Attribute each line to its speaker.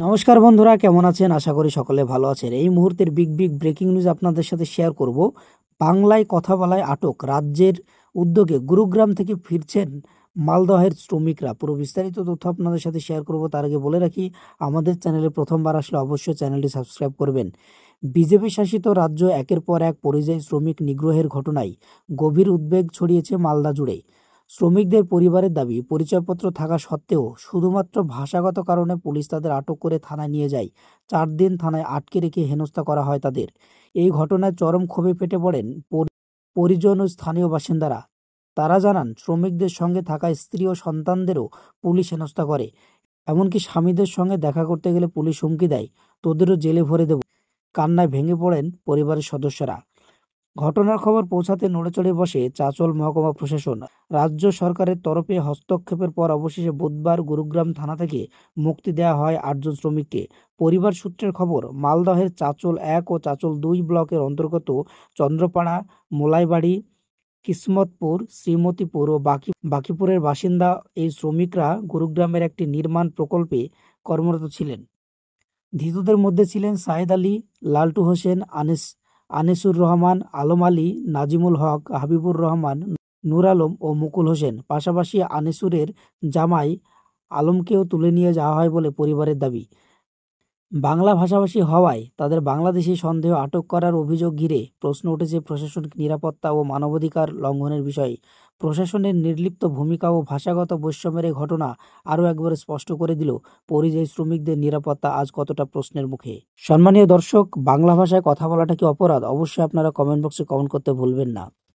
Speaker 1: নমস্কার বন্ধুরা, কেমন আছেন? আশা করি সকলে ভালো আছেন। এই মুহূর্তের বিগ ব্রেকিং নিউজ আপনাদের সাথে শেয়ার করব। বাংলায় কথা বলায় আটক, রাজ্যের উদ্যোগে গুরুগ্রাম থেকে ফিরছেন মালদহের শ্রমিকরা। পুরো বিস্তারিত তথ্য আপনাদের সাথে শেয়ার করব। তার আগে বলে রাখি, আমাদের চ্যানেলে প্রথমবার আসলে অবশ্যই চ্যানেলটি সাবস্ক্রাইব করবেন। বিজেপি শাসিত রাজ্য একের পর এক পরিযায়ী শ্রমিক নিগ্রহের ঘটনায় গভীর উদ্বেগ ছড়িয়েছে মালদা জুড়ে। শ্রমিকদের পরিবারের দাবি, পরিচয়পত্র থাকা সত্ত্বেও শুধুমাত্র ভাষাগত কারণে পুলিশ তাদের আটক করে থানায় নিয়ে যায়। 4 দিন থানায় আটকে রেখে হেনস্থা করা হয় তাদের। এই ঘটনায় চরম ক্ষোভে ফেটে পড়েন পরিজন ও স্থানীয় বাসিন্দারা। তারা জানান, শ্রমিকদের সঙ্গে থাকা স্ত্রী ও সন্তানদেরও পুলিশ হেনস্থা করে। এমনকি স্বামীদের সঙ্গে দেখা করতে গেলে পুলিশ হুমকি দেয়, তোদেরও জেলে ভরে দেব। কান্নায় ভেঙে পড়েন পরিবারের সদস্যরা। ঘটনার খবর পৌঁছাতে নড়েচড়ে বসে চাঁচল মহকুমা প্রশাসন। রাজ্য সরকারের তরফে হস্তক্ষেপের পর অবশেষে বুধবার গুরুগ্রাম থানা থেকে মুক্তি দেওয়া হয় 8 জন শ্রমিককে। পরিবার সূত্রের খবর, মালদহের চাঁচল 1 ও চাঁচল 2 ব্লকের অন্তর্গত চন্দ্রপাড়া, মোলাইবাড়ি, কিসমতপুর, শ্রীমতীপুর ও বাকিপুরের বাসিন্দা এই শ্রমিকরা গুরুগ্রামের একটি নির্মাণ প্রকল্পে কর্মরত ছিলেন। ধৃতদের মধ্যে ছিলেন সাহেদ আলী, লালটু হোসেন, আনিসুর রহমান, আলম আলী, নাজিমুল হক, হাবিবুর রহমান, নূর আলম ও মুকুল হোসেন। পাশাপাশি আনিসুরের জামাই আলমকেও তুলে নিয়ে যাওয়া হয় বলে পরিবারের দাবি। বাংলা ভাষাভাষী হওয়ায় তাদের বাংলাদেশি সন্দেহ আটক করার অভিযোগ ঘিরে প্রশ্ন উঠেছে প্রশাসনিক নিরাপত্তা ও মানবাধিকার লঙ্ঘনের বিষয়ে। প্রশাসনের নির্লিপ্ত ভূমিকা ও ভাষাগত বৈষম্যের এই ঘটনা আরও একবার স্পষ্ট করে দিল পরিযায়ী শ্রমিকদের নিরাপত্তা আজ কতটা প্রশ্নের মুখে। সম্মানীয় দর্শক, বাংলা ভাষায় কথা বলাটা কি অপরাধ? অবশ্যই আপনারা কমেন্ট বক্সে কমেন্ট করতে ভুলবেন না।